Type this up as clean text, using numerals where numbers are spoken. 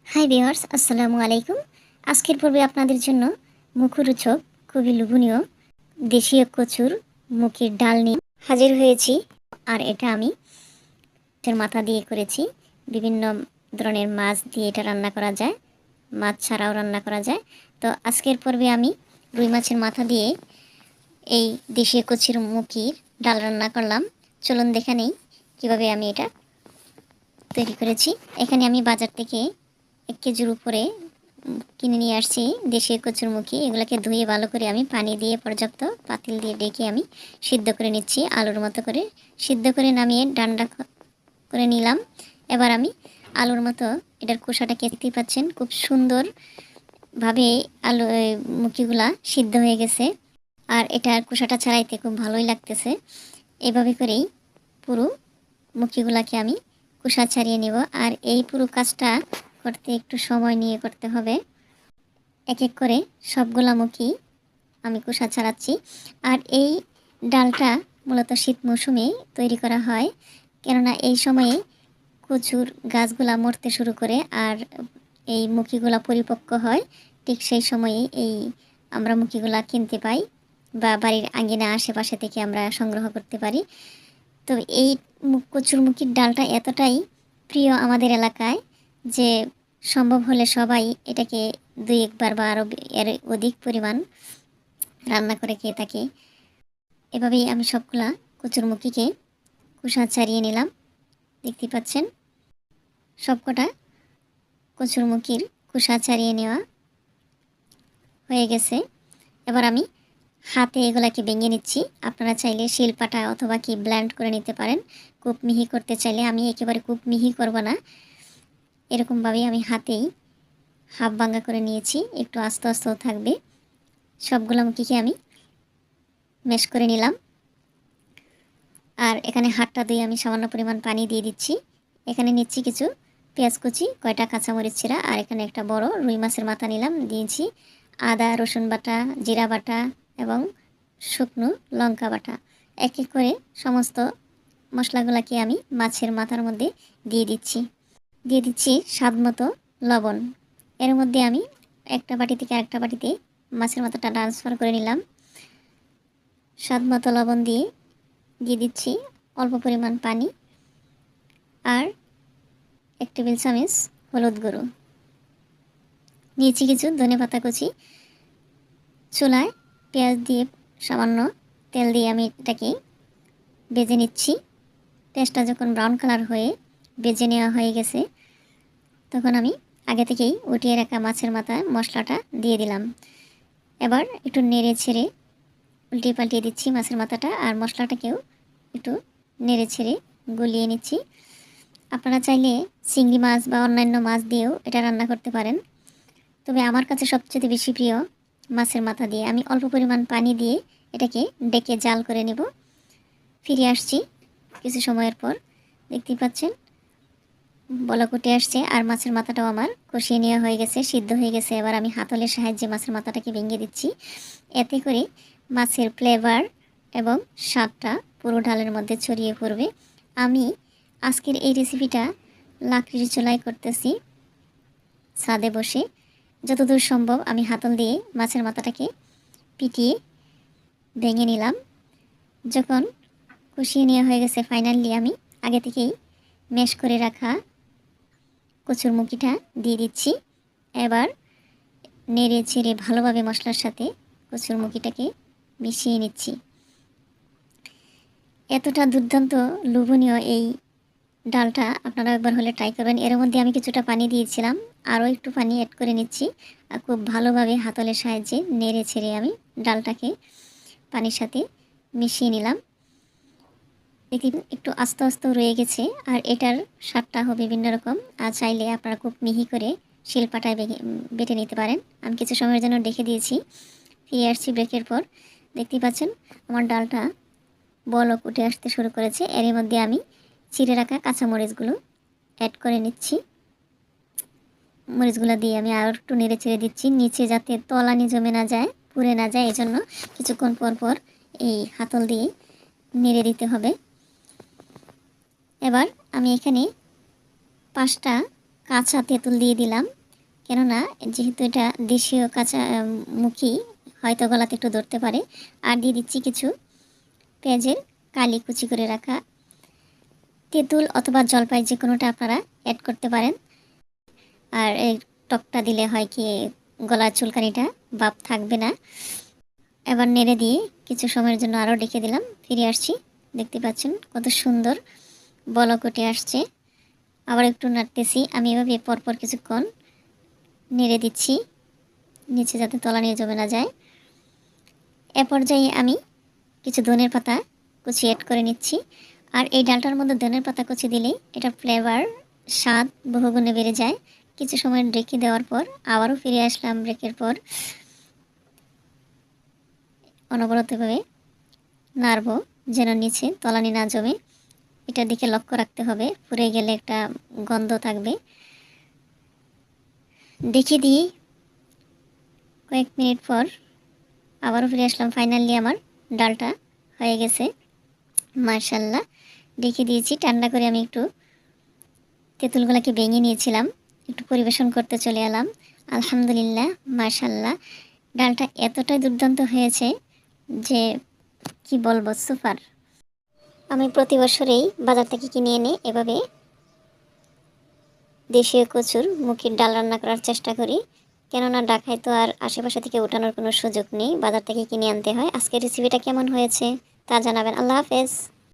Hi viewers, আসসালামু আলাইকুম। আজকের পর্বে আপনাদের জন্য মুখরোচক, খুবই লোভনীয় দেশীয় কচুর মুখের ডাল নিয়ে হাজির হয়েছি। আর এটা আমি মাছের মাথা দিয়ে করেছি। বিভিন্ন ধরনের মাছ দিয়ে এটা রান্না করা যায়, মাছ ছাড়াও রান্না করা যায়। তো আজকের পর্বে আমি রুই মাছের মাথা দিয়ে এই দেশীয় কচুর মুখির ডাল রান্না করলাম। চলুন দেখে নেই কীভাবে আমি এটা তৈরি করেছি। এখানে আমি বাজার থেকে 1 কেজির উপরে কিনে নিয়ে আসছি দেশীয় কচুরমুখী। এগুলোকে ধুয়ে ভালো করে আমি পানি দিয়ে পর্যাপ্ত পাতিল দিয়ে ডেকে আমি সিদ্ধ করে নিচ্ছি, আলুর মতো করে সিদ্ধ করে নামিয়ে ডান্ডা করে নিলাম। এবার আমি আলুর মতো এটার খোসাটাকে দেখতেই পাচ্ছেন, খুব সুন্দরভাবে আলু মুখিগুলা সিদ্ধ হয়ে গেছে। আর এটার খোসাটা ছাড়াইতে খুব ভালোই লাগতেছে। এভাবে করেই পুরো মুখিগুলাকে আমি খোসা ছাড়িয়ে নেব। আর এই পুরো কাজটা করতে একটু সময় নিয়ে করতে হবে। এক এক করে সবগুলা মুখি আমি খোসা ছাড়াচ্ছি। আর এই ডালটা মূলত শীত মৌসুমে তৈরি করা হয়, কেননা এই সময়ে কচুর গাছগুলা মরতে শুরু করে আর এই মুখিগুলা পরিপক্ক হয়। ঠিক সেই সময়ে এই আমরা মুখিগুলা কিনতে পাই বা বাড়ির আঙ্গিনা আশেপাশে থেকে আমরা সংগ্রহ করতে পারি। তো এই কচুর মুখির ডালটা এতটাই প্রিয় আমাদের এলাকায় যে সম্ভব হলে সবাই এটাকে 2-1 বার বা আরও এর অধিক পরিমাণ রান্না করে খেয়ে থাকি। এভাবেই আমি সবগুলা কচুরমুখিকে খোসা ছাড়িয়ে নিলাম। দেখতে পাচ্ছেন সবকটা কচুরমুখির খোসা ছাড়িয়ে নেওয়া হয়ে গেছে। এবার আমি হাতে এগুলাকে ভেঙে নিচ্ছি। আপনারা চাইলে শিলপাটা অথবা কি ব্লেন্ড করে নিতে পারেন। খুব মিহি করতে চাইলে, আমি একেবারে খুব মিহি করব না, এরকমভাবেই আমি হাতেই হাফ ভাঙা করে নিয়েছি, একটু আস্তে আস্তেও থাকবে। সবগুলো মুখিকে আমি ম্যাশ করে নিলাম। আর এখানে হাতটা দিয়ে আমি সামান্য পরিমাণ পানি দিয়ে দিচ্ছি। এখানে নিচ্ছি কিছু পেঁয়াজ কুচি, কয়টা কাঁচামরিচ ছিঁড়া, আর এখানে একটা বড় রুই মাছের মাথা নিলাম, দিয়েছি আদা রসুন বাটা, জিরা বাটা এবং শুকনো লঙ্কা বাটা। এক এক করে সমস্ত মশলাগুলোকে আমি মাছের মাথার মধ্যে দিয়ে দিচ্ছি স্বাদ মতো লবণ। এর মধ্যে আমি একটা বাটি থেকে আরেকটা বাটিতে মাছের মাথাটা ট্রান্সফার করে নিলাম। স্বাদ মতো লবণ দিয়ে দিচ্ছি অল্প পরিমাণ পানি আর 1 টেবিল চামচ হলুদ গুঁড়ো। নিয়েছি কিছু ধনেপাতা কুচি। চুলায় পেঁয়াজ দিয়ে সামান্য তেল দিয়ে আমি এটাকে ভেজে নিচ্ছি। পেঁয়াজটা যখন ব্রাউন কালার হয়ে ভেজে নেওয়া হয়ে গেছে, তখন আমি আগে থেকেই উঠিয়ে রাখা মাছের মাথায় মশলাটা দিয়ে দিলাম। এবার একটু নেড়ে ছেড়ে উল্টে পাল্টিয়ে দিচ্ছি মাছের মাথাটা, আর মশলাটাকেও একটু নেড়ে ছেড়ে গলিয়ে নিচ্ছি। আপনারা চাইলে চিংড়ি মাছ বা অন্যান্য মাছ দিয়েও এটা রান্না করতে পারেন, তবে আমার কাছে সবচেয়ে বেশি প্রিয় মাছের মাথা দিয়ে। আমি অল্প পরিমাণ পানি দিয়ে এটাকে ডেকে জাল করে নেব। ফিরে আসছি কিছু সময়ের পর। দেখতেই পাচ্ছেন বলক উঠে আসছে আর মাছের মাথাটাও আমার কষিয়ে নেওয়া হয়ে গেছে, সিদ্ধ হয়ে গেছে। এবার আমি হাতলের সাহায্যে মাছের মাথাটাকে ভেঙে দিচ্ছি। এতে করে মাছের ফ্লেভার এবং স্বাদটা পুরো ডালের মধ্যে ছড়িয়ে পড়বে। আমি আজকের এই রেসিপিটা লাকড়ির চুলায় করতেছি, ছাদে বসে। যতদূর সম্ভব আমি হাতল দিয়ে মাছের মাথাটাকে পিটিয়ে ভেঙে নিলাম। যখন কষিয়ে নেওয়া হয়ে গেছে, ফাইনালি আমি আগে থেকেই ম্যাশ করে রাখা কচুরমুখিটা দিয়ে দিচ্ছি। এবার নেড়ে ছেড়ে ভালোভাবে মশলার সাথে কচুরমুখিটাকে মিশিয়ে নিচ্ছি। এতটা দুর্দান্ত লোভনীয় এই ডালটা আপনারা একবার হলে ট্রাই করবেন। এর মধ্যে আমি কিছুটা পানি দিয়েছিলাম, আরও একটু পানি অ্যাড করে নিচ্ছি। আর খুব ভালোভাবে হাতলের সাহায্যে নেড়ে ছেড়ে আমি ডালটাকে পানির সাথে মিশিয়ে নিলাম। দেখি একটু আস্তে আস্তে রয়ে গেছে, আর এটার স্বাদটা হবে ভিন্ন রকম। আর চাইলে আপনারা খুব মিহি করে শিলপাটায় বেটে নিতে পারেন। আমি কিছু সময়ের জন্য রেখে দিয়েছি। ফিরে আসছি ব্রেকের পর। দেখতেই পাচ্ছেন আমার ডালটা বলক উঠে আসতে শুরু করেছে। এর মধ্যে আমি চিড়ে রাখা কাঁচামরিচগুলো অ্যাড করে নিচ্ছি। মরিচগুলো দিয়ে আমি আর একটু নেড়ে ছেড়ে দিচ্ছি, নিচে যাতে তলানি জমে না যায়, পুড়ে না যায়। এজন্য কিছুক্ষণ পর পর এই হাতল দিয়ে নেড়ে দিতে হবে। এবার আমি এখানে 5টা কাঁচা তেঁতুল দিয়ে দিলাম। কেননা যেহেতু এটা দেশীয় কাঁচা মুখি, হয়তো গলাতে একটু ধরতে পারে। আর দিয়ে দিচ্ছি কিছু পেঁয়াজের কালি কুচি করে রাখা। তেঁতুল অথবা জলপাই যে কোনোটা আপনারা অ্যাড করতে পারেন। আর এই টকটা দিলে হয় কি গলার চুলকানিটা ভাব থাকবে না। এবার নেড়ে দিয়ে কিছু সময়ের জন্য আরও রেখে দিলাম। ফিরে আসছি, দেখতে পাচ্ছেন কত সুন্দর বলক উঠে আসছে। আবার একটু নাড়তেছি আমি, এভাবে পরপর কিছুক্ষণ নেড়ে দিচ্ছি নিচে যাতে তলানি জমে না যায়। এ পর্যায়ে আমি কিছু ধনের পাতা কুচি অ্যাড করে নিচ্ছি। আর এই ডালটার মধ্যে ধনের পাতা কুচি দিলেই এটা ফ্লেভার স্বাদ বহুগুণে বেড়ে যায়। কিছু সময় রেখে দেওয়ার পর আবারও ফিরে আসলাম ব্রেকের পর। অনবরতভাবে নাড়ব যেন নিচে তলানি না জমে। এটার দিকে লক্ষ্য রাখতে হবে, পুড়ে গেলে একটা গন্ধ থাকবে। দেখে দিই কয়েক মিনিট পর আবারও ফিরে আসলাম। ফাইনালি আমার ডালটা হয়ে গেছে মাশাআল্লাহ। রেখে দিয়েছি ঠান্ডা করে। আমি একটু তেঁতুলগুলোকে ভেঙে নিয়েছিলাম, একটু পরিবেশন করতে চলে এলাম। আলহামদুলিল্লাহ মাশাআল্লাহ, ডালটা এতটাই দুর্দান্ত হয়েছে যে কি বলবো, সুপার। আমি প্রতি বছরেই বাজার থেকে কিনে এনে এভাবে দেশীয় কচুর মুখির ডাল রান্না করার চেষ্টা করি, কেননা ঢাকায় তো আর আশেপাশে থেকে ওঠানোর কোনো সুযোগ নেই, বাজার থেকে কিনে আনতে হয়। আজকের রেসিপিটা কেমন হয়েছে তা জানাবেন। আল্লাহ হাফেজ।